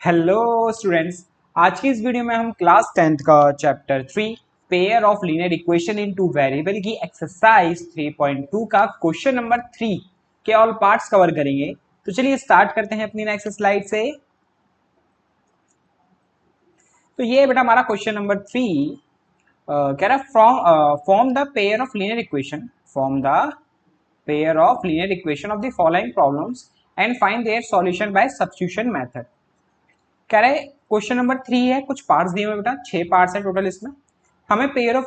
Hello students. आज की इस वीडियो में हम क्लास 10th का chapter 3 pair of linear equation in two variable की एक्सरसाइज 3.2 का क्वेश्चन नंबर 3 के ऑल पार्ट्स कवर करेंगे। तो चलिए स्टार्ट करते हैं अपनी नेक्स्ट स्लाइड से। तो ये बेटा हमारा क्वेश्चन नंबर 3 कह रहा form the pair of linear equation form the pair of linear equation of the following problems and find their solution bye substitution method. कह रहे क्वेश्चन नंबर 3 है, कुछ पार्ट्स दिए हुए बेटा, 6 पार्ट्स है टोटल। इसमें हमें पेयर ऑफ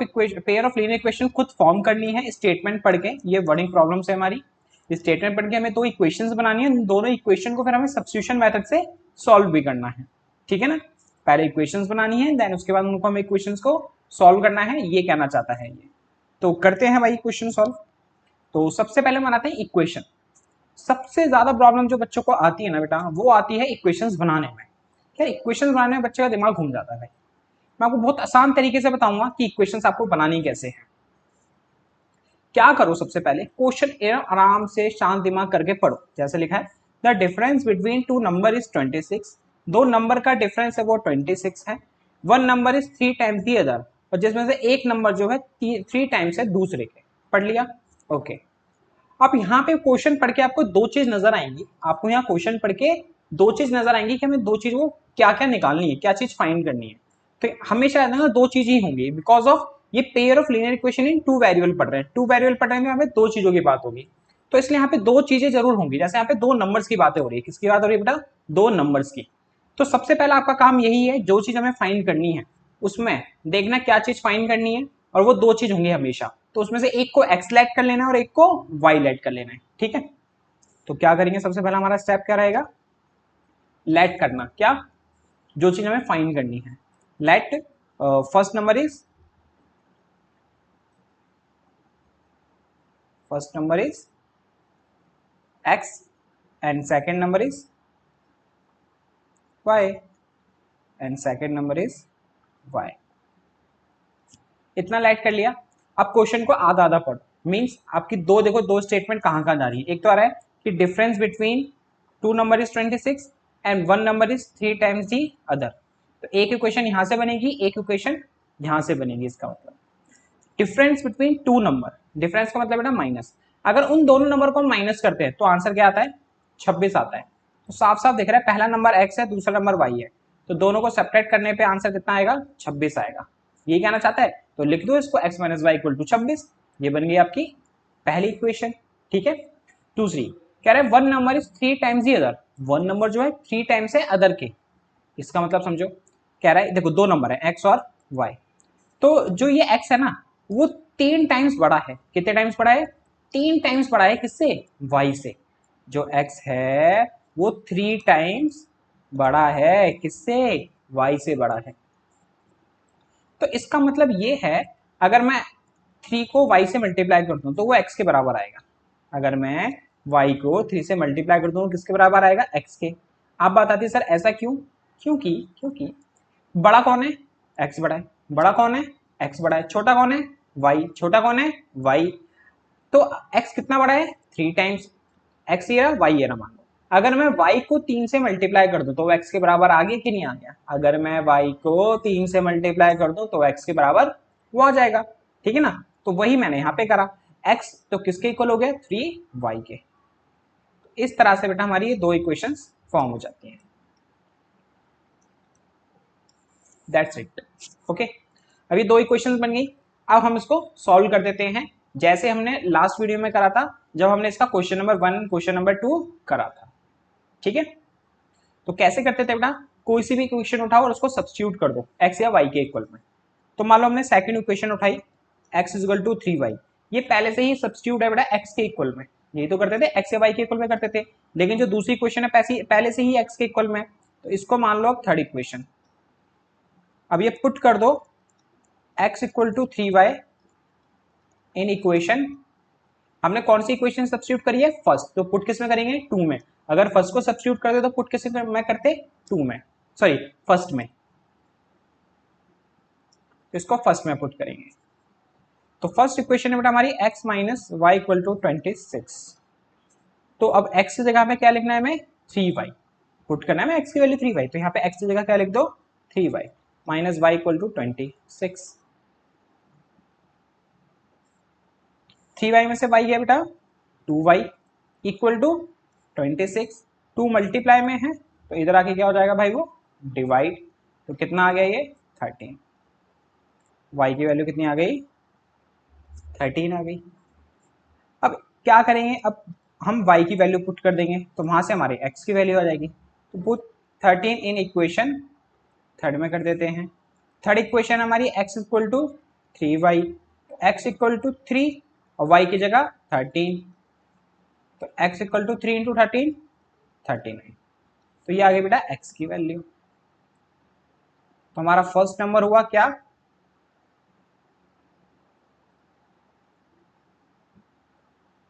लीनियर इक्वेशन खुद फॉर्म करनी है स्टेटमेंट पढ़ के। ये वर्डिंग प्रॉब्लम्स है हमारी। स्टेटमेंट पढ़ के हमें दो इक्वेशंस बनानी है, दोनों इक्वेशन को फिर हमें सब्स्टिट्यूशन मेथड से सॉल्व भी करना है। ठीक है ना, पहले इक्वेशंस बनानी है, देन उसके बाद उनको हमें इक्वेशंस को सॉल्व करना है, ये कहना चाहता है ये। तो करते हैं भाई इक्वेशन सॉल्व। तो सबसे पहले बनाते हैं इक्वेशन। सबसे ज्यादा प्रॉब्लम जो बच्चों को आती है ना बेटा, वो आती है इक्वेशंस बनाने में। क्या इक्वेशंस बनाने में बच्चे का दिमाग घूम जाता है भाई। मैं आपको बहुत आसान तरीके से बताऊंगा कि इक्वेशंस आपको बनानी कैसे है। क्या करो, सबसे पहले क्वेश्चन आराम से शांत दिमाग करके पढ़ो। जैसे लिखा है, the difference between two number is 26। दो नंबर का डिफरेंस है वो 26 है। One number is 3 times the other, और जिसमें से एक नंबर जो है 3 टाइम्स है दूसरे के। पढ़ लिया? ओके। अब यहाँ पे क्वेश्चन पढ़ के आपको दो चीज नजर आएंगी। आपको यहाँ क्वेश्चन पढ़ के दो चीज नजर आएंगी कि हमें दो चीज को क्या क्या निकालनी है, क्या चीज फाइंड करनी है। तो हमेशा याद रखना दो चीज ही होंगी, बिकॉज ऑफ ये pair of linear equation in two variable पढ़ रहे हैं। टू वेरिएबल पढ़ रहे हैं, यहाँ पे दो चीजों की बात होगी। तो इसलिए यहाँ पे दो चीजें जरूर होंगी। जैसे यहाँ पे दो नंबर्स की बातें हो रही है, किसकी बात हो रही है बेटा? दो नंबर्स की। तो सबसे पहला आपका काम यही है, जो चीज हमें फाइंड करनी है उसमें देखना क्या चीज फाइंड करनी है, और वो दो चीज होंगी हमेशा। तो उसमें से एक को एक्स लेट कर लेना है और एक को वाई लेट कर लेना है। ठीक है, तो क्या करेंगे, सबसे पहला हमारा स्टेप क्या रहेगा? लेट करना। क्या? जो चीज हमें फाइंड करनी है। Let first number is X and second number is Y and second number is Y. इतना लेट कर लिया। अब क्वेश्चन को आधा आधा पढ़ो। मींस आपकी दो, देखो दो स्टेटमेंट कहां कहां जा रही है। एक तो आ रहा है कि difference between two number is 26 and one number is 3 times the other. तो एक इक्वेशन यहां से बनेगी, एक इक्वेशन यहां से बनेगी। इसका मतलब difference between two number, difference का मतलब बेटा माइनस। अगर उन दोनों नंबर को हम माइनस करते हैं तो आंसर क्या आता है? 26 आता है। तो साफ साफ दिख रहा है, पहला नंबर एक्स है, दूसरा नंबर वाई है। तो दोनों को सेपरेट करने पे आंसर कितना आएगा? 26 आएगा। ये कहना चाहता है, तो लिख दो इसको x minus Y equal to 26। ये बन गई आपकी पहली इक्वेशन। ठीक है। दूसरी कह रहे हैं one number is 3 times the other. One number जो है 3 टाइम्स है अदर के। इसका मतलब समझो, कह रहा है देखो दो नंबर है एक्स और वाई। तो जो ये x है ना, वो 3 टाइम्स बड़ा है। कितने टाइम्स बड़ा है? 3 टाइम्स बड़ा है। किससे? y से। जो x है वो 3 टाइम्स बड़ा है। किससे? y से बड़ा है। तो इसका मतलब ये है, अगर मैं 3 को y से मल्टीप्लाई कर दूं तो वो x के बराबर आएगा। अगर मैं y को 3 से मल्टीप्लाई कर दूं किसके बराबर आएगा? x के। आप बात आती है सर ऐसा क्यों? क्योंकि क्योंकि बड़ा कौन है? x बड़ा है। बड़ा कौन है? x बड़ा है। छोटा कौन है? y। छोटा कौन है? y। तो x कितना बड़ा है? 3 टाइम्स। x ये रहा, y ये रहा। मान लो अगर मैं y को 3 से मल्टीप्लाई कर दूं तो वो x के बराबर आ गया कि नहीं आ गया? अगर मैं y को 3 से मल्टीप्लाई कर दूं तो x के बराबर वो आ जाएगा। ठीक है ना, तो वही मैंने यहाँ पे करा। x तो किसके इक्वल हो गया? 3y के। इस तरह से बेटा हमारी ये दो इक्वेशंस फॉर्म हो जाती हैं। That's it. ओके, अभी दो इक्वेशंस बन गई। अब हम इसको सॉल्व कर देते हैं, जैसे हमने लास्ट वीडियो में करा था, जब हमने इसका क्वेश्चन नंबर 1 क्वेश्चन नंबर 2 करा था। ठीक है, तो कैसे करते थे बेटा? कोई सी भी इक्वेशन उठाओ और उसको सब्स्टिट्यूट कर दो x या y के इक्वल में। तो मान लो हमने सेकंड इक्वेशन उठाई, x is equal to 3y। ये पहले से ही सब्स्टिट्यूट है बेटा x के इक्वल में। यही तो करते थे, x या y के इक्वल में करते थे। लेकिन जो दूसरी इक्वेशन है पहले से ही x के इक्वल में, तो इसको मान लो अब थर्ड इक्वेशन। अब ये पुट कर दो, x equal to 3y in equation. हमने कौन सी इक्वेशन सब्स्टिट्यूट करी है? फर्स्ट। तो पुट किस में करेंगे? 2 में। अगर फर्स्ट को सब्स्टिट्यूट कर दे तो पुट किस में करते? 2 में, सॉरी फर्स्ट में। तो इसको फर्स्ट में पुट करेंगे। तो फर्स्ट इक्वेशन है बेटा हमारी x minus Y equal to 26। तो अब x की जगह पे क्या लिखना है हमें? 3y। पुट करना है मैं x की वैल्यू 3y, तो यहाँ पे x की जगह क्या लिख दो 3y minus y equal to 26। 3y में से y गया बेटा 2y इक्वल टू 26। 2 मल्टीप्लाई में है तो इधर आके क्या हो जाएगा भाई वो डिवाइड, तो कितना आ गया ये 13। y की वैल्यू कितनी आ गई 13 आ गई। अब क्या करेंगे, अब हम y की वैल्यू पुट कर देंगे तो वहां से हमारे x की वैल्यू आ जाएगी, तो पुट 13 इन इक्वेशन थर्ड में कर देते हैं। थर्ड इक्वेशन हमारी x equal to 3y, x equal to 3 और y की जगह 13, तो x इक्वल टू 3 इंटू 13 39, तो ये आ गई बेटा x की वैल्यू। तो हमारा फर्स्ट नंबर हुआ क्या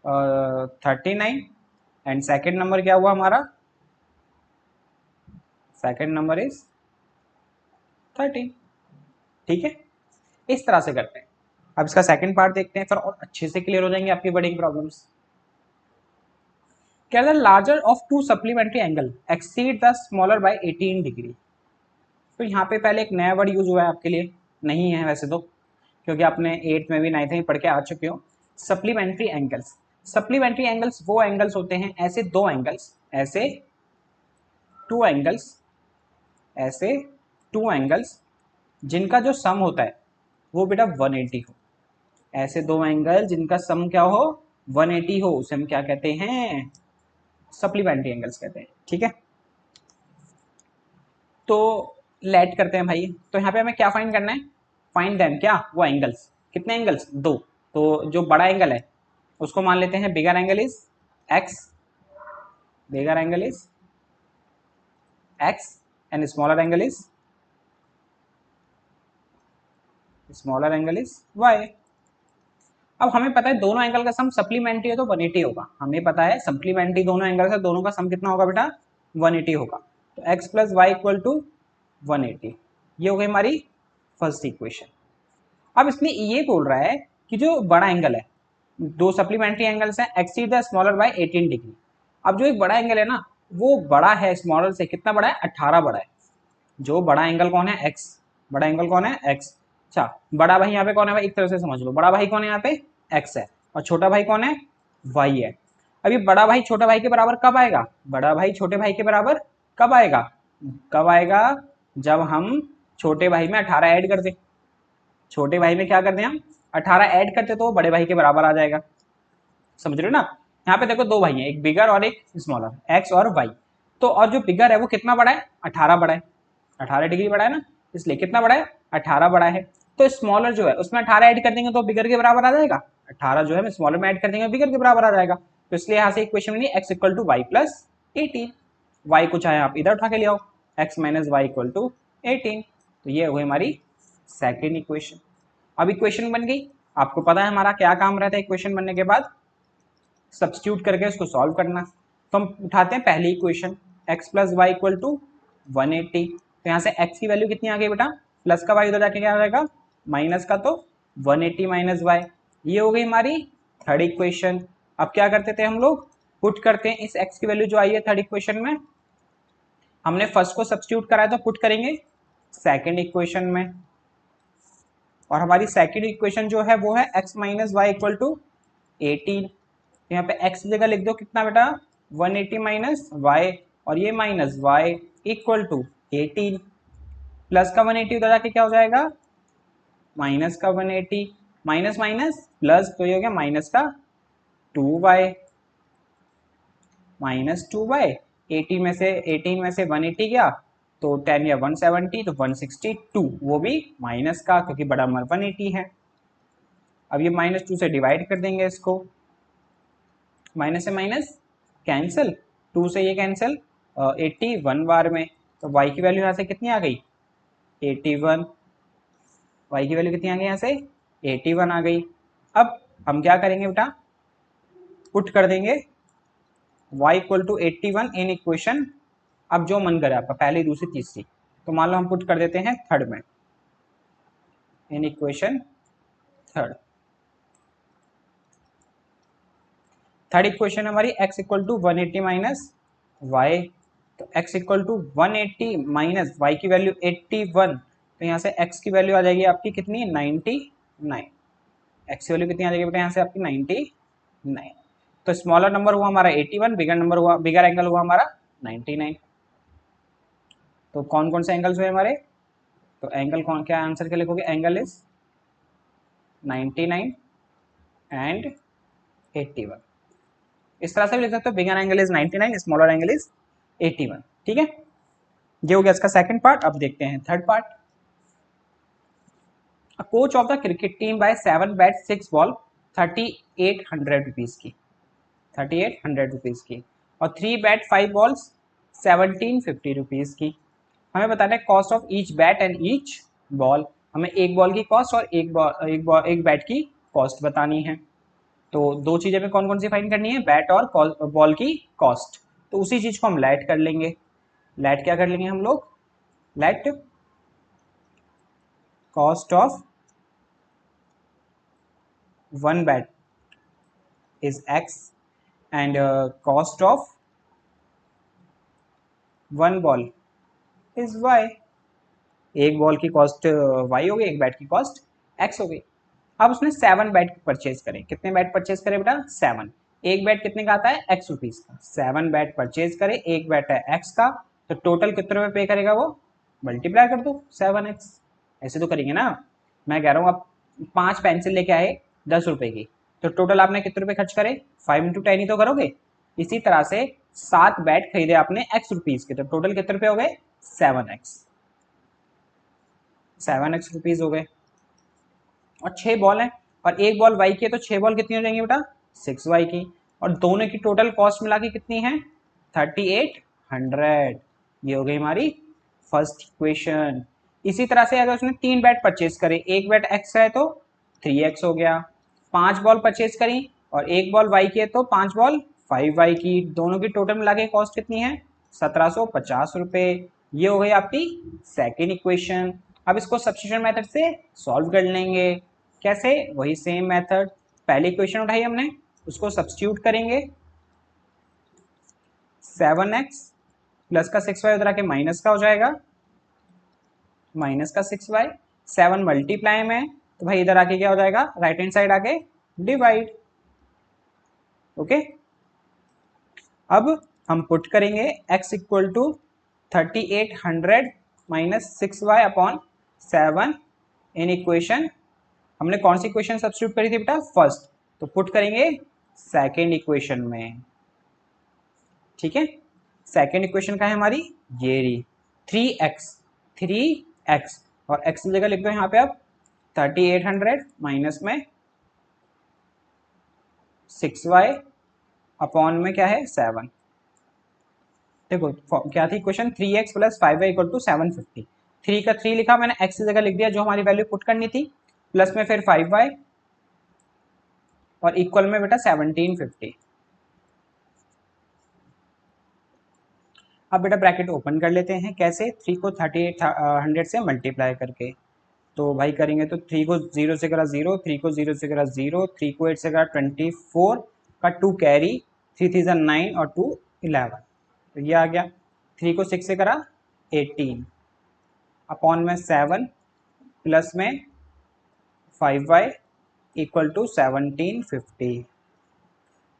39 एंड सेकेंड नंबर क्या हुआ हमारा, सेकेंड नंबर इज 13। ठीक है, इस तरह से करते हैं। अब इसका सेकंड पार्ट देखते हैं, फिर और अच्छे से क्लियर हो जाएंगे आपकी बड़ी प्रॉब्लम्स। क्या the larger of to supplementary angle exceed the smaller by 18 degree. तो यहाँ पे पहले एक नया वर्ड यूज हुआ है आपके लिए, नहीं है वैसे तो, क्योंकि आपने 8th में भी 9th में पढ़ के आ चुके हो। सप्लीमेंट्री एंगल्स, सप्लीमेंट्री एंगल्स वो एंगल्स होते हैं, ऐसे दो एंगल्स, ऐसे टू एंगल्स, ऐसे टू एंगल्स जिनका जो सम होता है वो बेटा 180 हो। ऐसे दो एंगल जिनका सम क्या हो 180 हो, उसे हम क्या कहते हैं सप्लीमेंट्री एंगल्स कहते हैं। ठीक है, तो लेट करते हैं भाई। तो यहाँ पे हमें क्या फाइंड करना है, फाइंड देम, क्या वो एंगल्स, कितने एंगल्स दो। तो जो बड़ा एंगल है उसको मान लेते हैं bigger angle is x, bigger angle is x and smaller angle is y। अब हमें पता है दोनों एंगल का सम सप्लीमेंट्री है तो 180 होगा, हमें पता है सप्लीमेंट्री दोनों एंगल से दोनों का सम कितना होगा बेटा 180 होगा। तो x plus Y equal to 180, ये हो गई हमारी फर्स्ट इक्वेशन। अब इसमें ये बोल रहा है कि जो बड़ा एंगल है, दो सप्लीमेंट्री एंगल्स हैं, exceed the smaller by 18 degree. अब जो एक बड़ा एंगल है ना वो बड़ा है स्मॉलर से, कितना बड़ा है 18 बड़ा है। जो बड़ा एंगल कौन है x, बड़ा एंगल कौन है x। अच्छा बड़ा भाई यहाँ पे कौन है भाई, एक तरह से समझ लो, बड़ा भाई कौन है यहाँ पे x है और छोटा भाई कौन है y है। अभी बड़ा भाई छोटा भाई के बराबर कब आएगा, बड़ा भाई छोटे भाई के बराबर कब आएगा, कब आएगा जब हम छोटे भाई में 18 ऐड कर दे। छोटे भाई में क्या करते हैं हम 18 ऐड करते तो वो बड़े भाई के बराबर आ जाएगा। समझ रहे हो ना, यहाँ पे देखो दो भाई हैं, एक बिगर और एक स्मॉलर, एक्स और वाई। तो और जो बिगर है वो कितना बड़ा है 18 बड़ा है, 18 डिग्री बड़ा है ना, इसलिए कितना बड़ा है 18 बड़ा है। तो स्मॉलर जो है उसमें 18 ऐड कर देंगे तो बिगर के बराबर आ जाएगा, 18 जो है स्मॉलर में ऐड कर देंगे बिगर के बराबर आ जाएगा। तो इसलिए यहाँ से इक्वेशन बनी X equal to Y plus 18, Y को चाहे आप इधर उठा के ले आओ, X minus Y equal to 18। तो ये हुई हमारी सेकेंड इक्वेशन। अब इक्वेशन बन गई, आपको पता है हमारा क्या काम रहता है इक्वेशन बनने के बाद, सब्स्टिट्यूट करके उसको सॉल्व करना। तो हम उठाते हैं पहली equation x plus Y equal to 180। तो यहाँ से x की वैल्यू कितनी आ गई बेटा, प्लस का y उधर जाके क्या हो जाएगा माइनस का, तो 180 माइनस वाई, ये हो गई हमारी थर्ड इक्वेशन। अब क्या करते थे हम लोग, पुट करते हैं इस x की वैल्यू जो आई है थर्ड इक्वेशन में, हमने फर्स्ट को सब्स्टिट्यूट कराया तो पुट करेंगे सेकेंड इक्वेशन में। और हमारी सेकेंड इक्वेशन जो है वो है x minus Y equal to 18। यहाँ पे x की जगह लिख दो कितना बेटा 180 माइनस वाई, और ये minus Y equal to 18, plus का 180 उधर जाके क्या हो जाएगा माइनस का 180, माइनस माइनस प्लस, तो ये हो गया माइनस का 2y, माइनस 2y। 18 में से 180 गया तो 10 या 170, तो 162, वो भी माइनस का क्योंकि बड़ा नंबर 180 है। अब ये माइनस 2 से डिवाइड कर देंगे इसको, माइनस से माइनस कैंसिल, 2 से ये कैंसिल, 81 बार में, तो y की वैल्यू यहाँ से कितनी आ गई 81, y की वैल्यू कितनी आ गई यहाँ से 81 आ गई। अब हम क्या करेंगे बेटा, पुट कर देंगे y equal to 81 in equation, अब जो मन करे आपका पहली दूसरी तीसरी, तो मान लो हम पुट कर देते हैं थर्ड में, in equation third. Third equation हमारी x equal to 180 minus Y, तो x equal to 180 minus Y की वैल्यू 81, तो यहाँ से x की वैल्यू आ जाएगी आपकी कितनी 99। x की वैल्यू कितनी आ जाएगी बेटा यहाँ से आपकी 99। तो स्मॉलर नंबर हुआ हमारा 81, बिगर नंबर हुआ, बिगर एंगल हुआ हमारा 99। तो कौन कौन से एंगल्स हुए हमारे, तो एंगल कौन, क्या आंसर क्या लिखोगे, एंगल इज 99 एंड 81। इस तरह से भी लिख सकते हो, bigger angle is 99, smaller angle is 81। ठीक है, ये हो गया इसका सेकंड पार्ट। अब देखते हैं third part. A coach of the cricket team buy 7 bat 6 ball 3800 rupees की, 3800 रुपीज की, और 3 बैट 5 बॉल्स 1750 रुपीज की। हमें बताना है cost of each bat and each ball. हमें एक बॉल की कॉस्ट और एक बैट की कॉस्ट बतानी है। तो दो चीजें में कौन कौन सी फाइंड करनी है, बैट और बॉल की कॉस्ट। तो उसी चीज को हम लेट कर लेंगे। लेट क्या कर लेंगे हम लोग, let cost of one bat is x and cost of one ball is y। एक बॉल की कॉस्ट y हो गई, एक बैट की कॉस्ट x हो गई। अब उसने 7 बैट परचेज करे, कितने बैट परचेज करे बेटा 7। एक बैट कितने का आता है x रुपीज का, 7 बैट परचेज करे, एक बैट है x का, तो टोटल कितने रुपए पे करेगा वो, मल्टीप्लाई कर दो 7x। ऐसे तो करेंगे ना, मैं कह रहा हूँ आप 5 पेंसिल लेके आए 10 रुपए की, तो टोटल आपने कितने रुपए खर्च करे, 5 इंटू 10 ही तो करोगे। इसी तरह से 7 बैट खरीदे आपने x रुपीज के, तो टोटल कितने रुपए हो गए 7x, 7x रुपीज हो गए। और 6 बॉल है और एक बॉल वाई की है, तो 6 बॉल कितनी हो जाएंगी बेटा 6y की, और दोनों की टोटल कॉस्ट मिला के कितनी है 3800। ये हो गई हमारी फर्स्ट इक्वेशन। इसी तरह से अगर उसने 3 बैट परचेज करे, एक बैट x है तो 3x हो गया, 5 बॉल परचेज करी और एक बॉल y की है तो 5 बॉल 5y की, दोनों की टोटल मिला के कॉस्ट कितनी है 1750 रुपए। ये हो गई आपकी सेकेंड इक्वेशन। अब इसको सब्स्टिट्यूशन मेथड से सॉल्व कर लेंगे। कैसे, वही सेम मेथड, पहली इक्वेशन उठाई हमने, उसको सब्स्टिट्यूट करेंगे, 7x प्लस का 6y उधर आके माइनस का हो जाएगा, माइनस का 6y, 7 मल्टीप्लाई में तो भाई इधर आके क्या हो जाएगा, राइट हैंड साइड आके डिवाइड। ओके, अब हम पुट करेंगे x equal to 3800 minus 6y upon 7 in equation, हमने कौन सी इक्वेशन सब्स्टिट्यूट करी थी बेटा फर्स्ट, तो पुट करेंगे सेकेंड इक्वेशन में। ठीक है, सेकेंड इक्वेशन का है हमारी ये रही 3x और x की जगह लिख दो यहाँ पे अब 3800 माइनस में 6y अपॉन में क्या है 7। देखो क्या थी equation, 3x plus 5y equal to 750। 3 का 3 लिखा मैंने, x की जगह लिख दिया जो हमारी वैल्यू पुट करनी थी, प्लस में फिर 5y और इक्वल में बेटा 1750। अब बेटा ब्रैकेट ओपन कर लेते हैं, कैसे, 3 को 3800 से मल्टीप्लाई करके। तो भाई करेंगे तो 3 को 0 से करा 0, 3 को 0 से करा 0, 3 को 8 से करा 24 का 2 कैरी, 3 3 9 और 2 11, तो ये आ गया। 3 को 6 से करा 18 अपॉन में 7 प्लस में 5y इक्वल टू 1750।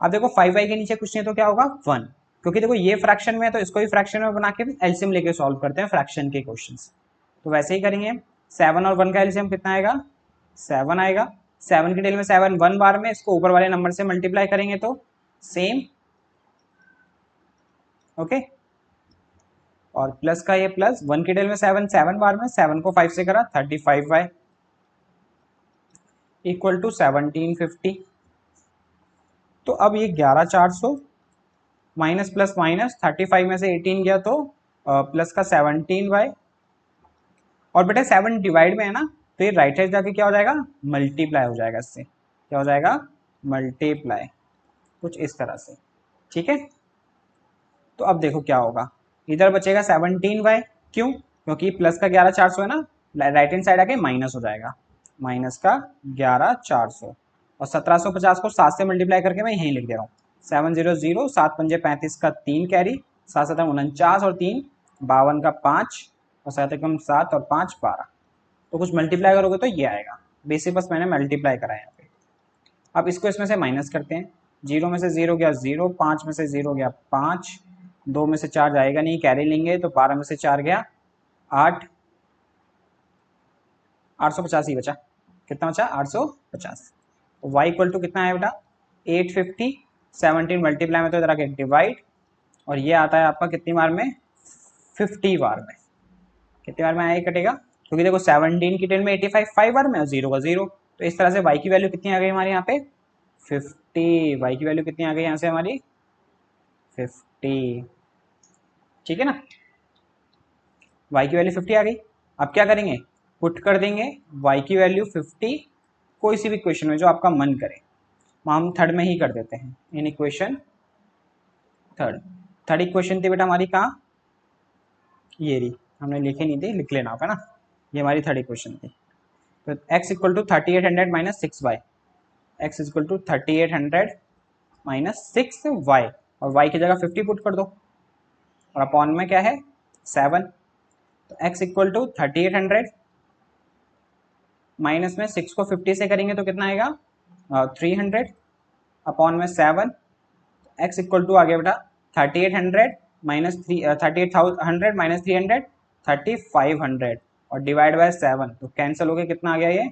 अब देखो 5y के नीचे कुछ नहीं तो क्या होगा 1, क्योंकि देखो ये फ्रैक्शन में है तो इसको भी फ्रैक्शन में बना के एलसीएम लेके सॉल्व करते हैं फ्रैक्शन के क्वेश्चंस। तो वैसे ही करेंगे, 7 और 1 का एलसीएम कितना आएगा 7 आएगा, 7 की डिटेल में 7 1 बार में, इसको ऊपर वाले नंबर से मल्टीप्लाई करेंगे तो सेम। ओके, और प्लस का ये प्लस, 1 की डिटेल में 7 7 बार में, 7 को 5 से करा 35y इक्वल टू 1750। तो अब ये 11400 माइनस प्लस माइनस 35 में से 18 गया तो प्लस का 17y, और बेटा 7 डिवाइड में है ना, तो ये राइट साइड जाके क्या हो जाएगा मल्टीप्लाई हो जाएगा, इससे क्या हो जाएगा मल्टीप्लाई, कुछ इस तरह से। ठीक है, तो अब देखो क्या होगा, इधर बचेगा 17y, क्यों, क्योंकि प्लस का 11400 है ना, राइट हैंड साइड आके माइनस हो जाएगा, माइनस का 11400, और 1750 को 7 से मल्टीप्लाई करके मैं यहीं लिख दे रहा हूँ, 7 0 0, 7 पंजे 35 का 3 कैरी, 7 7 49 और 3 52 का 5 और 7 एकम 7 और 5 12। तो कुछ मल्टीप्लाई करोगे तो ये आएगा। बेसिक बस मैंने मल्टीप्लाई करा है यहाँ पे। अब इसको इसमें से माइनस करते हैं। 0 में से 0 गया 0, 5 में से 0 गया 5, 2 में से 4 जाएगा नहीं, कैरी लेंगे तो 12 में से 4 गया 8, 850 ही बचा। कितना बचा? 850। तो y इक्वल टू कितना है बेटा? 850। 17 मल्टीप्लाई में तो इधर आके डिवाइड, और ये आता है आपका कितनी बार में? 50 बार में। कितनी बार में आया कटेगा? क्योंकि देखो 17 की 10 में 85 5 बार में और 0 का 0। तो इस तरह से y की वैल्यू कितनी आ गई हमारे यहाँ पे? 50। y की वैल्यू कितनी आ गई यहाँ से हमारी? 50। ठीक है ना, y की वैल्यू 50 आ गई। अब क्या करेंगे? पुट कर देंगे y की वैल्यू 50 कोई सी भी इक्वेशन में जो आपका मन करे। हम थर्ड में ही कर देते हैं, इन इक्वेशन थर्ड इक्वेशन थी बेटा हमारी कहाँ? ये रही, हमने लिखी नहीं थी, लिख लेना होगा ना। ये हमारी थर्ड इक्वेशन थी। तो x equal to 3800 minus 6y, x equal to 3800 minus 6y, और y की जगह 50 पुट कर दो, और अपॉन में क्या है? 7। तो x इक्वल टू 3800 माइनस में 6 को 50 से करेंगे तो कितना आएगा? 300 अपॉन में 7। x इक्वल टू आ गया बेटा 3800 माइनस 3800 माइनस 300 3500 और डिवाइड बाय 7। तो कैंसिल हो गया, कितना आ गया ये?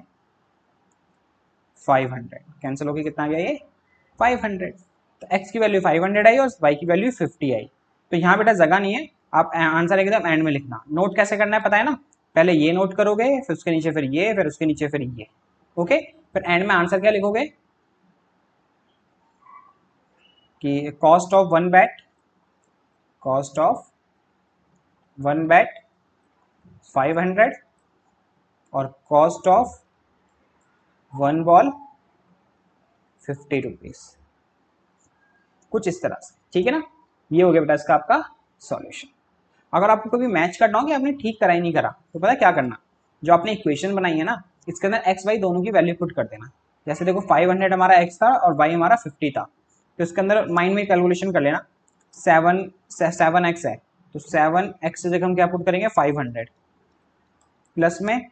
500। कैंसिल हो गया, कितना आ गया ये? 500। तो x की वैल्यू 500 आई और y की वैल्यू 50 आई। तो यहाँ बेटा जगह नहीं है, आप आंसर एकदम एंड में लिखना। नोट कैसे करना है पता है ना? पहले ये नोट करोगे, फिर उसके नीचे फिर ये, फिर उसके नीचे फिर ये। ओके, फिर एंड में आंसर क्या लिखोगे कि कॉस्ट ऑफ वन बैट 500 और cost of one ball 50 rupees, कुछ इस तरह से। ठीक है ना, ये हो गया बेटा इसका आपका सॉल्यूशन। अगर आपको कभी मैच करना हो कि आपने ठीक करा ही नहीं करा, तो पता है क्या करना? जो आपने इक्वेशन बनाई है ना, इसके अंदर एक्स वाई दोनों की वैल्यू पुट कर देना। जैसे देखो 500 हमारा एक्स था और वाई हमारा 50 था, तो इसके अंदर माइंड में कैलकुलेशन कर लेना। 7x है, तो 7x से जगह हम क्या पुट करेंगे? 500 प्लस में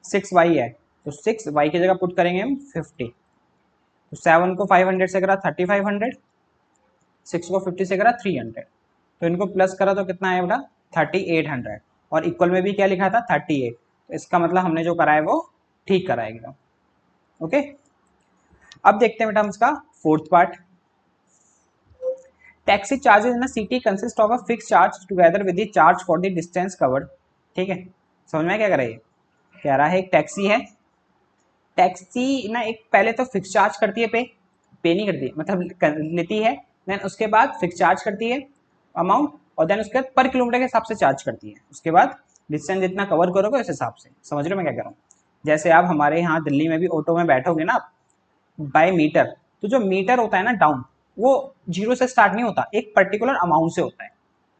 6y है, तो 6y की जगह पुट करेंगे हम 50। तो 7 को 500 से करा 3500, 6 को 50 से करा 300, तो इनको प्लस करा तो कितना आया बेटा? 3800। और इक्वल में भी क्या लिखा था? 38। तो इसका मतलब हमने जो करा है वो ठीक करा है एकदम। ओके, अब देखते हैं बेटा हम इसका fourth part. Taxi charges in a city consist of a fix charge together with the charge for the distance covered. ठीक है, समझ में क्या कर रहा है? कह रहा है एक टैक्सी है, टैक्सी ना एक पहले तो फिक्स चार्ज करती है, पे नहीं करती, मतलब लेती है, देन उसके बाद फिक्स चार्ज करती है अमाउंट, और देन उसके बाद पर किलोमीटर के हिसाब से चार्ज करती है। उसके बाद डिस्टेंस जितना कवर करोगे उस हिसाब से। समझ रहे हो मैं क्या कह रहा हूँ? जैसे आप हमारे यहाँ दिल्ली में भी ऑटो में बैठोगे ना बाय मीटर, तो जो मीटर होता है ना डाउन, वो 0 से स्टार्ट नहीं होता, एक पर्टिकुलर अमाउंट से होता है।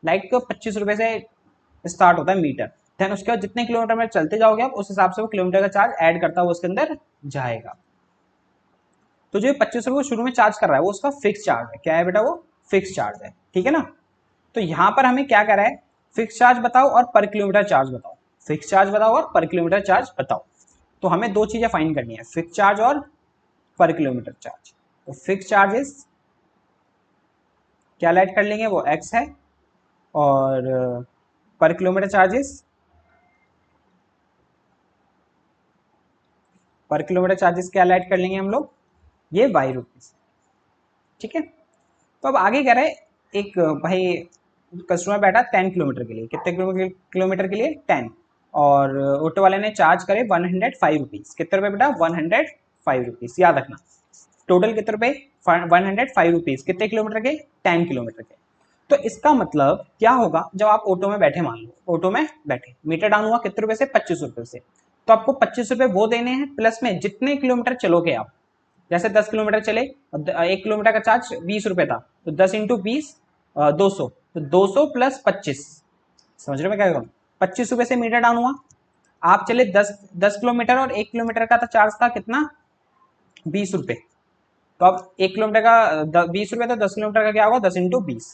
लाइक 25 रुपए से स्टार्ट होता है मीटर, देन उसके बाद जितने किलोमीटर में चलते जाओगे आप, उस हिसाब से वो किलोमीटर का चार्ज ऐड करता हुआ उसके अंदर जाएगा। तो जो 25 रुपये शुरू में चार्ज कर रहा है वो उसका फिक्स चार्ज है। क्या है बेटा? वो फिक्स चार्ज है। ठीक है ना, तो यहाँ पर हमें क्या कर रहा है? फिक्स चार्ज बताओ और पर किलोमीटर चार्ज बताओ। फिक्स चार्ज बताओ और पर किलोमीटर चार्ज बताओ। तो हमें दो चीजें फाइंड करनी है, फिक्स चार्ज और पर किलोमीटर चार्ज। तो फिक्स चार्जेस क्या ऐड कर लेंगे? वो x है, और पर किलोमीटर चार्जेस क्या ऐड कर लेंगे हम लोग? ये y रुपीज। ठीक है, तो अब आगे कह रहे हैं एक भाई कस्टमर बैठा 10 किलोमीटर के लिए। कितने किलोमीटर के लिए? 10। और ऑटो वाले ने चार्ज करे 105 रुपीज। कितने रुपए बेटा? 105 रुपीज। याद रखना, टोटल कितने रुपए? 105 रुपीज। कितने किलोमीटर के? 10 किलोमीटर के। तो इसका मतलब क्या होगा? जब आप ऑटो में बैठे, मान लो ऑटो में बैठे, मीटर डाउन हुआ कितने रुपए से? 25 रुपए से। तो आपको 25 रुपए वो देने हैं, प्लस में जितने किलोमीटर चलोगे आप। जैसे 10 किलोमीटर चले, 1 किलोमीटर का चार्ज 20 रुपए था, तो 10 इंटू 20 200, तो 200 प्लस 25। समझ रहे हो मैं क्या कर रहा हूँ? 25 रुपए से मीटर डाउन हुआ, आप चले 10 किलोमीटर, और 1 किलोमीटर का चार्ज था कितना? 20 रुपए। तो अब 1 किलोमीटर का 20 रुपए, तो 10 किलोमीटर का क्या होगा? 10 इंटू 20।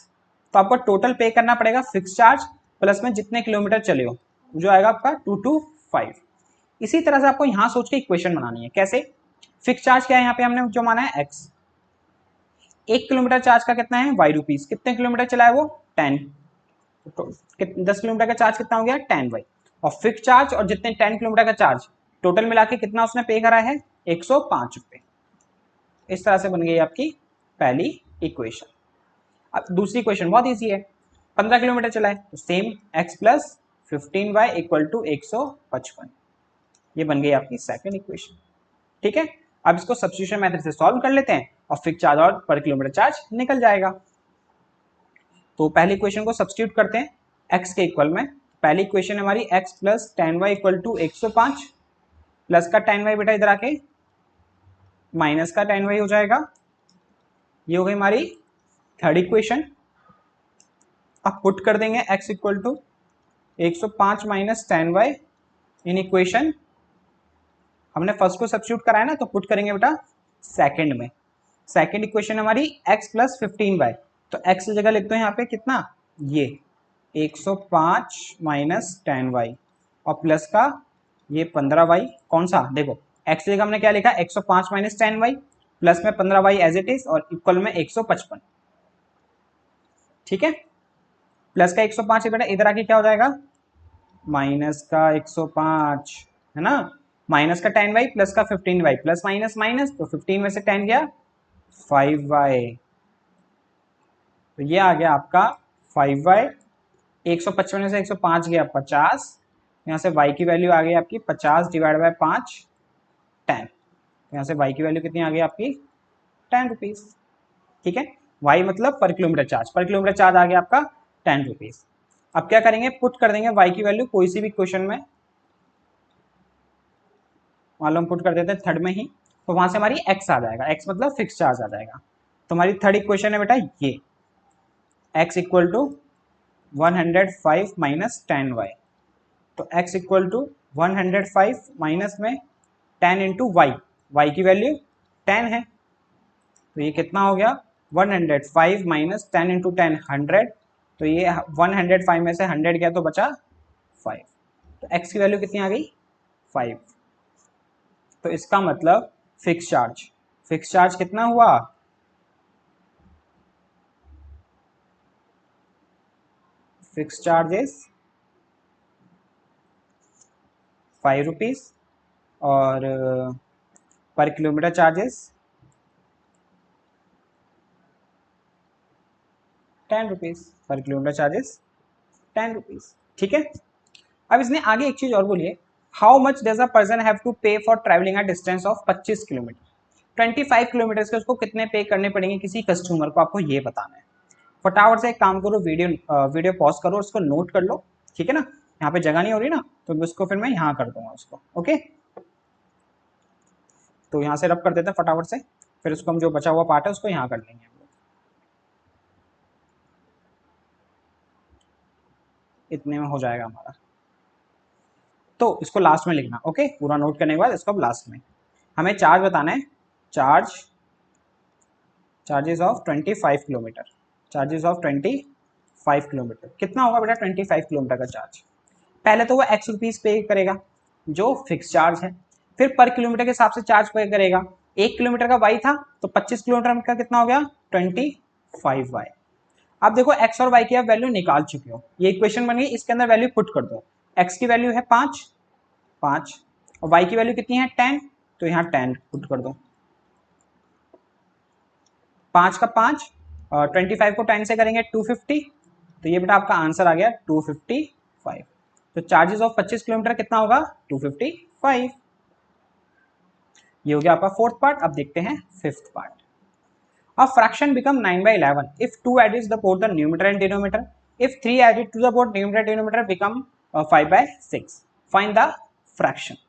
तो आपको टोटल पे करना पड़ेगा फिक्स चार्ज प्लस में जितने किलोमीटर चले हो, जो आएगा आपका 225। इसी तरह से आपको यहाँ सोच के इक्वेशन बनानी है। कैसे? फिक्स चार्ज क्या है यहाँ पे हमने जो माना है एक्स, 1 किलोमीटर चार्ज का कितना है वाई रुपीज, कितने किलोमीटर चला है वो 10, तो 10 किलोमीटर का चार्ज कितना हो गया 10 वाई, और फिक्स चार्ज और जितने 10 किलोमीटर का चार्ज टोटल मिला के कितना उसने पे करा है 105 रुपए। इस तरह से बन गई आपकी पहली इक्वेशन। अब दूसरी इक्वेशन बहुत ईजी है, 15 किलोमीटर चला है तो same x plus 15y equal to 155, ये बन गई आपकी सेकंड इक्वेशन। ठीक है, अब इसको सब्स्टिट्यूशन मेथड से सॉल्व कर लेते हैं और फिक्स चार्ज और पर किलोमीटर चार्ज निकल जाएगा। तो पहली इक्वेशन को सब्स्टिट्यूट करते हैं x के इक्वल में। पहली इक्वेशन हमारी x plus 10y equal to 105, plus का 10y बेटा इधर आके माइनस का 10y हो जाएगा, ये हो गई हमारी थर्ड इक्वेशन। अब पुट कर देंगे x equal to 105 minus 10y in equation, हमने फर्स्ट को सब्स्टिट्यूट कराया ना, तो पुट करेंगे बेटा सेकंड में। सेकंड इक्वेशन हमारी x प्लस 15y, तो x की जगह लिखते हैं यहाँ पे कितना, ये 105 माइनस 10y और प्लस का ये 15y, कौन सा देखो x की जगह हमने क्या लिखा 105 माइनस 10y प्लस में 15y एज इट इज और इक्वल में 155। ठीक है, प्लस का 105 बेटा इधर आके क्या हो जाएगा माइनस का 105, है ना, माइनस का 10y प्लस का 15y, प्लस माइनस माइनस, तो 15 में से 10 गया 5y, तो ये आ गया आपका 5y। 155 में से 105 गया 50, यहाँ से y की वैल्यू आ गई आपकी 50 डिवाइड बाय 5 10, यहाँ से y की वैल्यू कितनी आ गई आपकी 10 रुपीज। ठीक है, y मतलब पर किलोमीटर चार्ज, पर किलोमीटर चार्ज आ गया आपका 10 रुपीज। अब क्या करेंगे, पुट कर देंगे y की वैल्यू कोई सी भी क्वेश्चन में, मालूम पुट कर देते हैं थर्ड में ही, तो वहां से हमारी x आ जाएगा, x मतलब फिक्स चार्ज आ जाएगा। तो हमारी थर्ड इक्वेशन है बेटा ये x equal to 105 minus 10y, तो x इक्वल टू 105 माइनस में 10 इंटू वाई, वाई की वैल्यू 10 है, तो ये कितना हो गया 105 माइनस 10 इंटू 10 100, तो ये 105 में से 100 गया तो बचा 5, तो x की वैल्यू कितनी आ गई 5। तो इसका मतलब फिक्स चार्ज कितना हुआ, फिक्स चार्ज इज 5 रुपीज और पर किलोमीटर चार्जेस 10 रुपीज, पर किलोमीटर चार्जेस 10 रुपीज। ठीक है, अब इसने आगे एक चीज और बोली है, how much does a person have to pay for travelling a distance of 25 kilometre, 25 kilometre के उसको कितने पे करने पड़ेंगे किसी कस्टमर को, आपको ये बताना है। फटाफट से एक काम करो, वीडियो पॉज करो और उसको नोट कर लो। ठीक है ना, यहाँ पे जगह नहीं हो रही ना, तो उसको फिर मैं यहाँ कर दूंगा उसको। ओके, तो यहाँ से रब कर देते हैं फटाफट से, फिर उसको हम जो बचा हुआ पार्ट है उसको यहाँ कर लेंगे। इतने में हो जाएगा हमारा, तो इसको लास्ट में लिखना। ओके, पूरा नोट करने के बाद इसको अब लास्ट में हमें चार्ज बताना है, charges of 25 kilometre, charges of 25 kilometre कितना होगा बेटा 25 किलोमीटर का चार्ज। पहले तो वो x रुपीज पे करेगा जो फिक्स चार्ज है, फिर पर किलोमीटर के हिसाब से चार्ज पे करेगा। 1 किलोमीटर का y था तो 25 किलोमीटर का कितना हो गया 25y। अब देखो x और y की आप वैल्यू निकाल चुके हो, ये इक्वेशन बन गई, इसके अंदर वैल्यू पुट कर दो। x की वैल्यू है 5 और y की वैल्यू कितनी है 10, तो यहाँ 10 पुट कर दो। 5 का 5 और 25 को 10 से करेंगे 250, तो ये बेटा आपका आंसर आ गया 255। तो चार्जेस ऑफ 25 किलोमीटर कितना होगा 255। ये हो गया आपका फोर्थ पार्ट। अब देखते हैं fifth part. A fraction become 9/11 if 2 adds the both the numerator and denominator. If 3 added to the both numerator and denominator become 5/6. Find the fraction.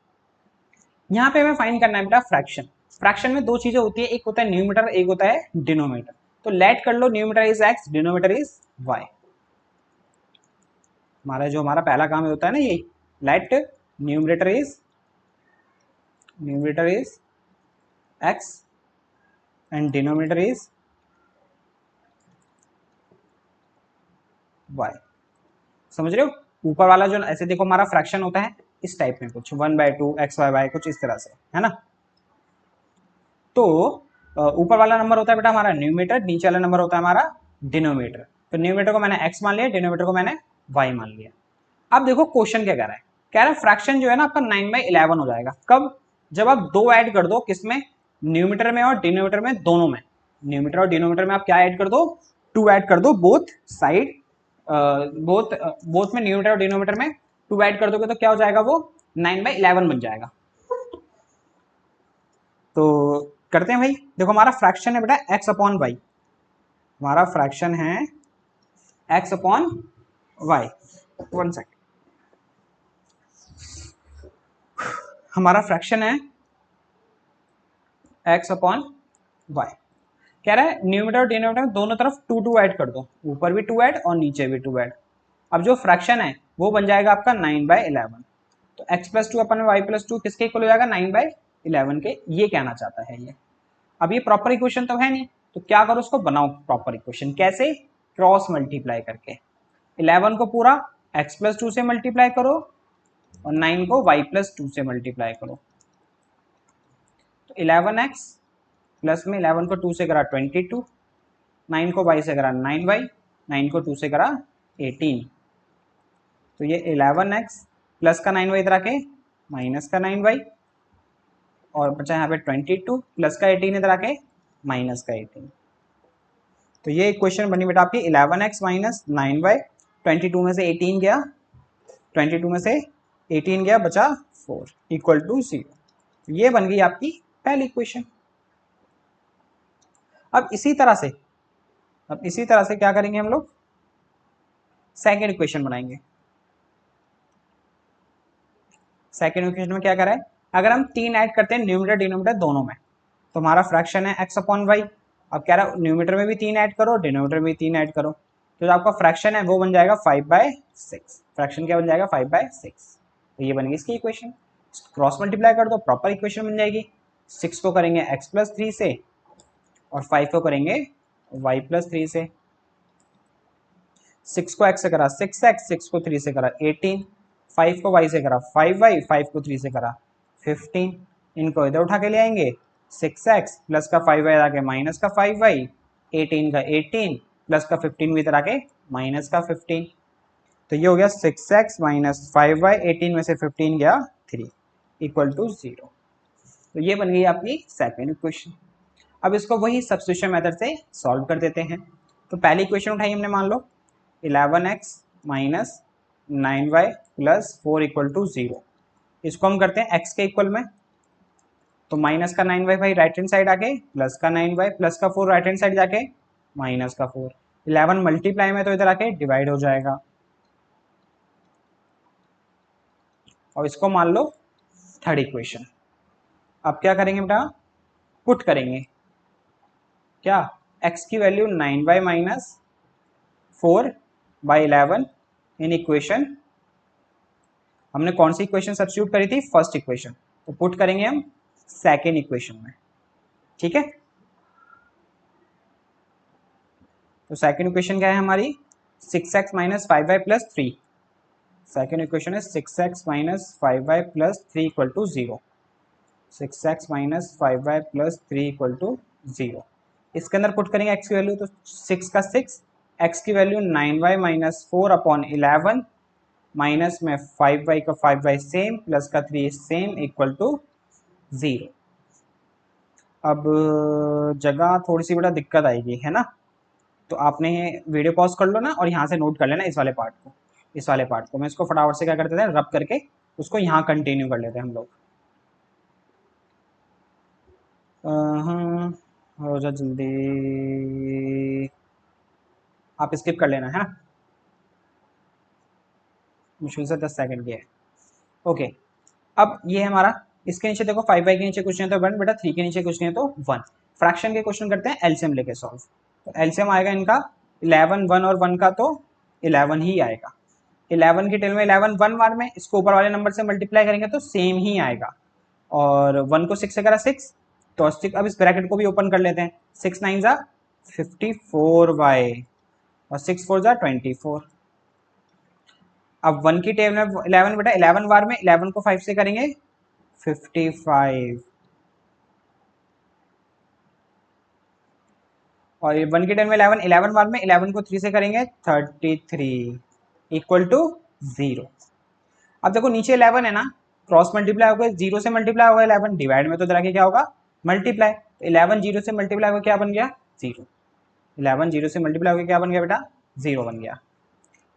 यहाँ पे हमें फाइंड करना है बेटा फ्रैक्शन। फ्रैक्शन में दो चीजें होती है, एक होता है न्यूमरेटर, एक होता है डिनोमिनेटर। तो लेट कर लो numerator is x, denominator is y। हमारा पहला काम होता है ना यही, let numerator is x and denominator is y. समझ रहे हो? ऊपर वाला जो ऐसे देखो हमारा फ्रैक्शन होता है इस टाइप में कुछ 1/2 एक्स वाई वाई कुछ इस तरह से, है ना। तो ऊपर वाला नंबर होता है बेटा हमारा न्यूमेटर, नीचे वाला नंबर होता है हमारा डिनोमिनेटर। तो न्यूमेटर को मैंने x मान लिया, डिनोमिनेटर को मैंने y मान लिया। अब देखो क्वेश्चन क्या कह रहा है, कह रहा है फ्रैक्शन जो है ना आपका 9/11 हो जाएगा। कब? जब आप दो ऐड कर दो, किसमें? न्यूमेटर में और डिनोमिनेटर में, दोनों में। न्यूमेटर और डिनोमिनेटर में आप क्या ऐड कर दो? 2 ऐड कर दो, बोथ साइड, बोथ में न्यूमेटर और डिनोमिनेटर में 2 ऐड कर दोगे तो क्या हो जाएगा, वो 9/11 बन जाएगा। तो करते हैं भाई। देखो हमारा फ्रैक्शन है बेटा x अपॉन वाई, हमारा फ्रैक्शन है x अपॉन वाई। 1 सेकेंड, हमारा फ्रैक्शन है x अपॉन वाई। कह रहा है न्यूमेटर और डिनोमिनेटर दोनों तरफ 2 ऐड कर दो, ऊपर भी 2 ऐड और नीचे भी 2 ऐड। अब जो फ्रैक्शन है वो बन जाएगा आपका 9/11। तो x प्लस 2 अपन वाई प्लस 2 किसके इक्वल हो जाएगा? 9/11 के। ये कहना चाहता है ये। अब ये प्रॉपर इक्वेशन तो है नहीं, तो क्या करो, उसको बनाओ प्रॉपर इक्वेशन। कैसे? क्रॉस मल्टीप्लाई करके 11 को पूरा x प्लस 2 से मल्टीप्लाई करो और 9 को y प्लस 2 से मल्टीप्लाई करो। तो 11x प्लस में 11 को 2 से करा 22, 9 को y से करा 9y, 9 को 2 से करा 18। तो ये 11x प्लस का 9y इधर आके माइनस का 9y, और बचा यहाँ पे 22 प्लस का 18 इधर आके माइनस का 18। तो ये इक्वेशन बनी बेटा आपकी 11x माइनस 9y। 22 में से 18 गया, 22 में से 18 गया, बचा 4 इक्वल टू 0। ये बन गई आपकी पहली इक्वेशन। अब इसी तरह से क्या करेंगे हम लोग? सेकेंड इक्वेशन बनाएंगे। सेकेंड इक्वेशन में क्या करा है, अगर हम 3 ऐड करते हैं न्यूमेटर डिनोमिनेटर दोनों में, तो हमारा फ्रैक्शन है x अपॉन वाई। अब कह रहा है न्यूमेटर में भी 3 ऐड करो, डिनोमिनेटर में भी 3 ऐड करो, तो जो आपका फ्रैक्शन है वो बन जाएगा 5/6। फ्रैक्शन क्या बन जाएगा? 5/6। तो ये बन गई इसकी इक्वेशन। क्रॉस मल्टीप्लाई कर दो, प्रॉपर इक्वेशन बन जाएगी। 6 को करेंगे x प्लस 3 से और 5 को करेंगे y प्लस 3 से। 6 को x से करा 6x, 6 को 3 से करा 18, 5 को y से करा 5y, 5 को 3 से करा 15। इनको इधर उठा के ले आएंगे, 6x प्लस का 5y आके माइनस का 5y, 18 का 18 प्लस का 15 भी इधर आके माइनस का 15। तो ये हो गया 6x माइनस 5y, 18 में से 15 गया 3 इक्वल टू 0। तो ये बन गई आपकी सेकेंड इक्वेशन। अब इसको वही सब्स्टिट्यूशन मेथड से सॉल्व कर देते हैं। तो पहली इक्वेशन उठाई हमने, मान लो 11x minus 9y plus 4 equal to 0। इसको हम करते हैं x के इक्वल में, तो माइनस का 9y भाई राइट हैंड साइड आके, प्लस का 9y प्लस का 4 राइट हैंड साइड जाके माइनस का 4। 11 मल्टीप्लाई में तो इधर आके डिवाइड हो जाएगा। और इसको मान लो थर्ड इक्वेशन। अब क्या करेंगे बेटा? पुट करेंगे क्या? x की वैल्यू 9y माइनस 4/11 इन इक्वेशन, हमने कौन सी इक्वेशन सब्स्टिट्यूट करी थी? First equation. तो पुट करेंगे हम सेकेंड इक्वेशन में, ठीक है। तो सेकेंड इक्वेशन क्या है हमारी? 6x minus 5y plus 3। Second equation है 6x minus 5y plus 3 equal to 0। 6x minus 5y plus 3 equal to 0। इसके अंदर पुट करेंगे x की वैल्यू, तो 6 का 6, x की वैल्यू 9y माइनस 4/11 माइनस में 5y का 5y सेम प्लस का 3 सेम इक्वल टू 0। अब जगह थोड़ी सी बड़ा दिक्कत आएगी, है ना। तो आपने वीडियो पॉज कर लो ना और यहाँ से नोट कर लेना इस वाले पार्ट को। इस वाले पार्ट को मैं इसको फटाफट से क्या करते थे, रब करके उसको यहाँ कंटिन्यू कर लेते हैं हम लोग। हो जा जल्दी, आप स्किप कर लेना, है ना। मुश्किल से 10 सेकंड की है। ओके, अब ये हमारा, इसके नीचे देखो 5y के नीचे कुछ नहीं तो 1 बेटा, 3 के नीचे कुछ नहीं तो 1। फ्रैक्शन के क्वेश्चन करते हैं एलसीएम लेके सॉल्व। तो एलसीएम आएगा इनका 11, 1 और 1 का, तो 11 ही आएगा। 11 की टेल में 11 1 बार में, इसको ऊपर वाले नंबर से मल्टीप्लाई करेंगे तो सेम ही आएगा। और 1 को 6 से करा 6, तो 6, अब इस ब्रैकेट को भी ओपन कर लेते हैं। 6 9 जा 54y और 6 4 जा 24। अब 1 की टेबल में 11 बेटा 11 बार में 11 को 5 से करेंगे 55, और ये 1 की टेबल में 11 11 बार में 11 को 3 से करेंगे 33 इक्वल टू 0। अब देखो नीचे 11 है ना, क्रॉस मल्टीप्लाई होगा, 0 से मल्टीप्लाई होगा 11, डिवाइड में तो जरा के क्या होगा मल्टीप्लाई, तो 11 0 से मल्टीप्लाई होगा क्या बन गया 0, 11 0 से मल्टीप्लाई होगा क्या बन गया बेटा 0 बन गया।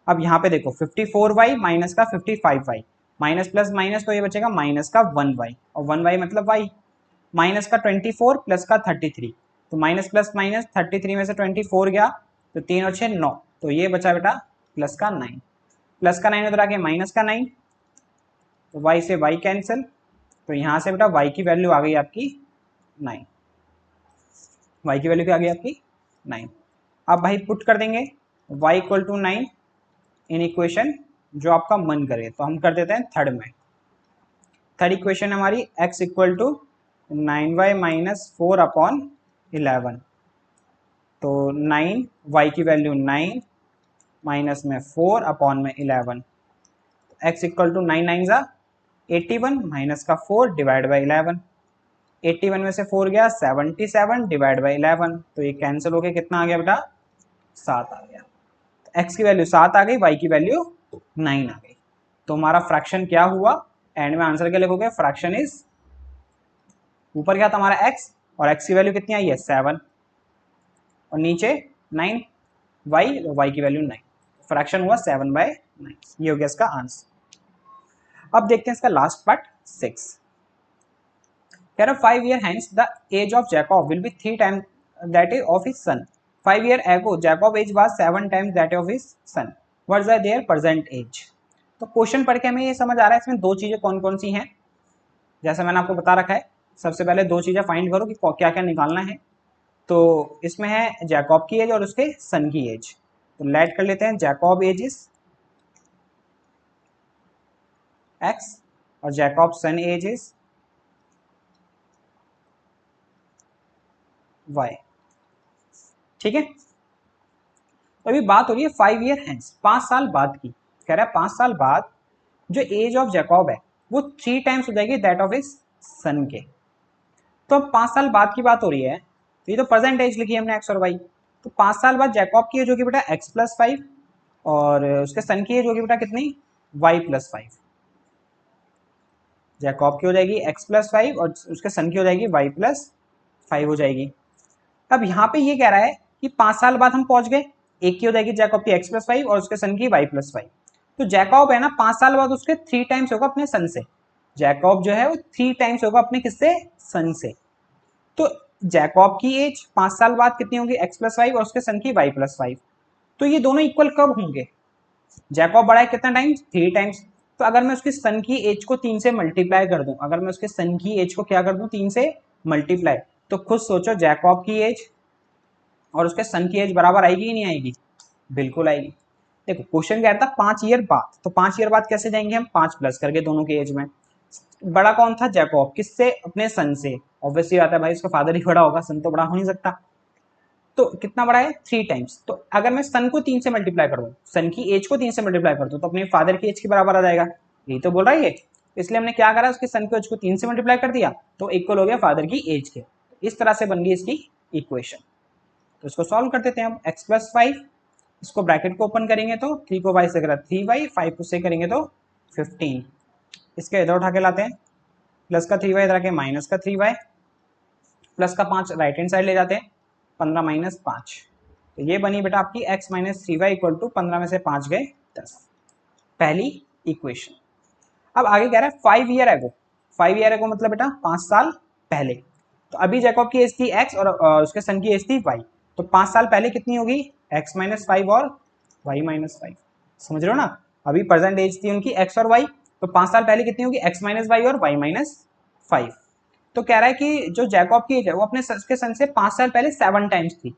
अब यहाँ पे देखो 54y माइनस का 55y, माइनस प्लस माइनस तो ये बचेगा माइनस का 1y, और 1y मतलब y, माइनस का 24 प्लस का 33, तो माइनस प्लस माइनस 33 में से 24 गया तो 3 और 6 9, तो ये बचा बेटा प्लस का 9, प्लस का 9 उधर आके माइनस का 9, तो y से y कैंसिल, तो यहाँ से बेटा y की वैल्यू आ गई आपकी 9, y की वैल्यू क्या आ गई आपकी 9। अब भाई पुट कर देंगे y equal to 9 in equation जो आपका मन करे, तो हम कर देते हैं थर्ड में। थर्ड इक्वेशन हमारी x equal to 9y minus 4 upon 11, तो 9 y की वैल्यू 9 माइनस में 4 अपॉन में 11, x इक्वल टू 9 9 जा 81 माइनस का 4 डिवाइड बाई 11, 81 में से 4 गया 77 डिवाइड बाई 11, तो ये कैंसिल हो गया, कितना आ गया बेटा 7 आ गया, x की वैल्यू 7 आ गई, y की वैल्यू 9 आ गई, तो हमारा फ्रैक्शन क्या हुआ, एंड में आंसर क्या लिखोगे, फ्रैक्शन इज, ऊपर क्या था हमारा x और x की वैल्यू कितनी आई है 7 और नीचे 9 y, और y की वैल्यू 9, फ्रैक्शन हुआ 7/9, ये हो गया इसका आंसर। अब देखते हैं इसका लास्ट पार्ट 6, कह रहा 5 year hence the age of Jacob will be 3 times that of his son, 5 year ago Jacob age was 7 times that of his son, what is their present age। तो question पढ़ के हमें ये समझ आ रहा है इसमें दो चीजें कौन कौन सी हैं, जैसा मैंने आपको बता रखा है, सबसे पहले दो चीजें फाइंड करो कि क्या क्या निकालना है, तो इसमें है जैकॉब की एज और उसके सन की एज, तो लेट कर लेते हैं जैकॉब एज इज x और Jacob son age is y, ठीक है। तो अभी बात हो रही है 5 ईयर हैंस, 5 साल बाद की, कह रहा है 5 साल बाद जो एज ऑफ जैकॉब है वो 3 टाइम्स हो जाएगी दैट ऑफ हिज सन के, तो अब 5 साल बाद की बात हो रही है, तो ये तो प्रेजेंट एज लिखी है हमने x और y, तो 5 साल बाद जैकॉब की एज होगी बेटा x प्लस 5 और उसके सन की एज होगी बेटा कितनी y प्लस 5, जैकॉब की हो जाएगी x प्लस 5 और उसके सन की हो जाएगी y प्लस 5 हो जाएगी। अब यहाँ पे ये कह रहा है कि 5 साल बाद हम पहुंच गए, एक की हो जाएगी जैकॉब की x प्लस 5 और उसके सन की y प्लस 5, तो जैकॉब है ना 5 साल बाद उसके 3 टाइम्स होगा अपने सन से, जैकॉब जो है वो 3 टाइम्स होगा अपने किससे सन से, तो जैकॉब की एज 5 साल बाद कितनी होगी x प्लस 5 और उसके सन की y प्लस 5, तो ये दोनों इक्वल कब होंगे, जैकॉब बड़ा है कितना टाइम्स 3 टाइम्स, तो अगर मैं उसकी सन की एज को 3 से मल्टीप्लाई कर दूं, अगर मैं उसके सन की एज को क्या कर दूं 3 से मल्टीप्लाई, तो खुद सोचो जैकॉब की एज और उसके सन की एज बराबर आएगी ही नहीं आएगी, बिल्कुल आएगी। देखो क्वेश्चन कह रहा था 5 ईयर बाद, तो 5 ईयर बाद कैसे जाएंगे हम 5 प्लस करके दोनों के एज में, बड़ा कौन था जैकॉब, किससे अपने सन से, ऑब्वियसली बात है भाई उसका फादर ही बड़ा होगा, सन तो बड़ा हो नहीं सकता, तो कितना बड़ा है 3 टाइम्स, तो अगर मैं सन को 3 से मल्टीप्लाई कर दूं, सन की एज को 3 से मल्टीप्लाई कर दूं तो अपने फादर की एज के बराबर आ जाएगा, यही तो बोल रहा है ये, इसलिए हमने क्या करा उसके सन की एज को 3 से मल्टीप्लाई कर दिया तो इक्वल हो गया फादर की एज के, इस तरह से बन गई इसकी इक्वेशन। तो इसको सॉल्व कर देते हैं हम, x प्लस 5, इसको ब्रैकेट को ओपन करेंगे तो 3 को y से करा 3y, 5 को से करेंगे तो 15, इसके इधर उठा के लाते हैं, प्लस का 3y इधर आके माइनस का 3y, प्लस का 5 राइट हैंड साइड ले जाते हैं 15 माइनस 5, तो ये बनी बेटा आपकी x minus 3y equal to 15 में से 5 गए 10, पहली इक्वेशन। अब आगे कह रहा है 5 ईयर एगो, 5 ईयर एगो मतलब बेटा 5 साल पहले, तो अभी जैकॉब की एज थी x और उसके सन की एज थी y, तो 5 साल पहले कितनी होगी x माइनस 5 और y माइनस 5, समझ रहे हो ना, अभी प्रेजेंट एज थी उनकी x और y, तो 5 साल पहले कितनी होगी x माइनस 5 और y माइनस 5, तो कह रहा है कि जो जैकॉब की एज है वो अपने उसके सन से 5 साल पहले 7 टाइम्स थी,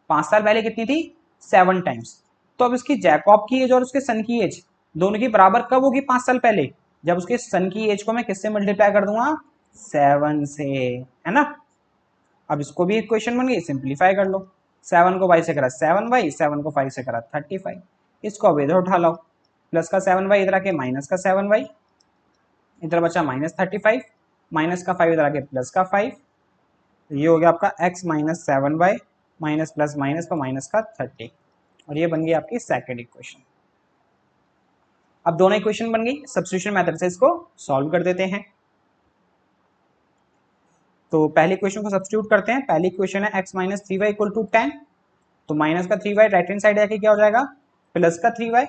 5 साल पहले कितनी थी 7 टाइम्स, तो अब इसकी जैकॉब की एज और उसके सन की एज दोनों की बराबर कब होगी 5 साल पहले, जब उसके सन की एज को मैं किससे मल्टीप्लाई कर दूंगा 7 से, है ना। अब इसको भी इक्वेशन बन गई, सिंप्लीफाई कर लो, 7 को y से करा 7y, 7 को 5 से करा 35, इसको अब इधर उठा लो, प्लस का 7y, इधर आके माइनस का 7y, इधर बचा -35, माइनस का 5, इधर आके प्लस का 5, ये हो गया आपका x minus 7y, minus plus minus का माइनस का 30, और ये बन गई आपकी सेकंड इक्वेशन। अब दोनों इक्वेशन बन गई, सब्स्टिट्यूशन मेथड से इसको सॉल्व कर देते हैं। तो पहली इक्वेशन को सब्स्टिट्यूट करते हैं। पहली इक्वेशन है x minus 3y equal to 10, तो माइनस का 3y राइट हैंड साइड आके क्या हो जाएगा, प्लस का 3y,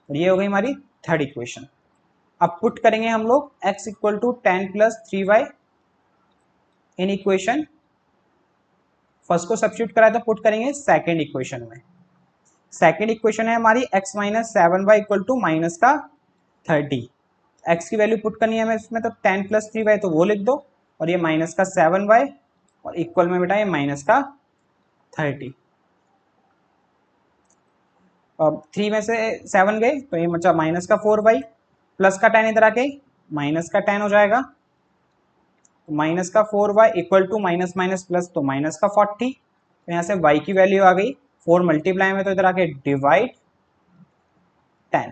और ये हो गई हमारी थर्ड इक्वेशन। अब पुट करेंगे हम लोग x equal to 10 plus 3y in equation, first को सब्स्टिट्यूट करा तो पुट करेंगे सेकेंड इक्वेशन में। सेकेंड इक्वेशन है हमारी x minus 7y equal to minus का 30, x की वैल्यू पुट करनी है हमें इसमें, तो 10 प्लस 3y तो वो लिख दो, और ये माइनस का 7y, और इक्वल में बेटा ये माइनस का 30। अब 3 में से 7 गए तो ये बचा माइनस का 4y, प्लस का 10 इधर आके माइनस का 10 हो जाएगा, तो माइनस का 4y equal to minus minus plus, तो माइनस का 40, तो यहाँ से y की वैल्यू आ गई 4 मल्टीप्लाई में, तो इधर आके डिवाइड 10,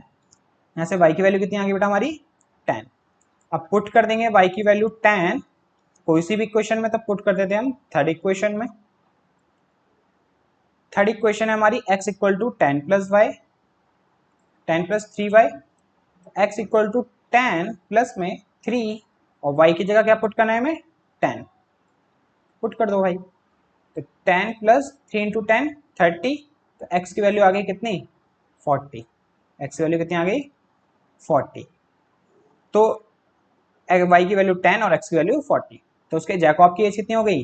यहाँ से y की वैल्यू कितनी आ गई बेटा हमारी 10। अब पुट कर देंगे y की वैल्यू 10 कोई सी भी इक्वेशन में, तो पुट कर देते हैं हम थर्ड इक्वेशन में। थर्ड इक्वेशन है हमारी x equal to 10 plus y, 10 plus 3y, x equal to 10 plus में 3, और y की जगह क्या पुट करना है हमें 10, पुट कर दो भाई, तो 10 प्लस 3 इंटू 10 30, तो x की वैल्यू आ गई कितनी 40, x की वैल्यू कितनी आ गई 40, तो y की वैल्यू 10 और x की वैल्यू 40, तो उसके जैकॉब की एज कितनी हो गई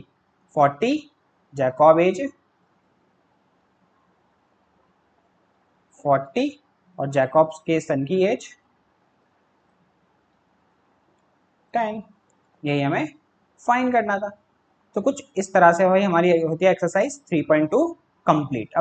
40, जैकॉब एज 40, और जैकॉब के सन की एज 10, यही हमें फाइंड करना था। तो कुछ इस तरह से भाई हमारी होती है एक्सरसाइज 3.2 कंप्लीट।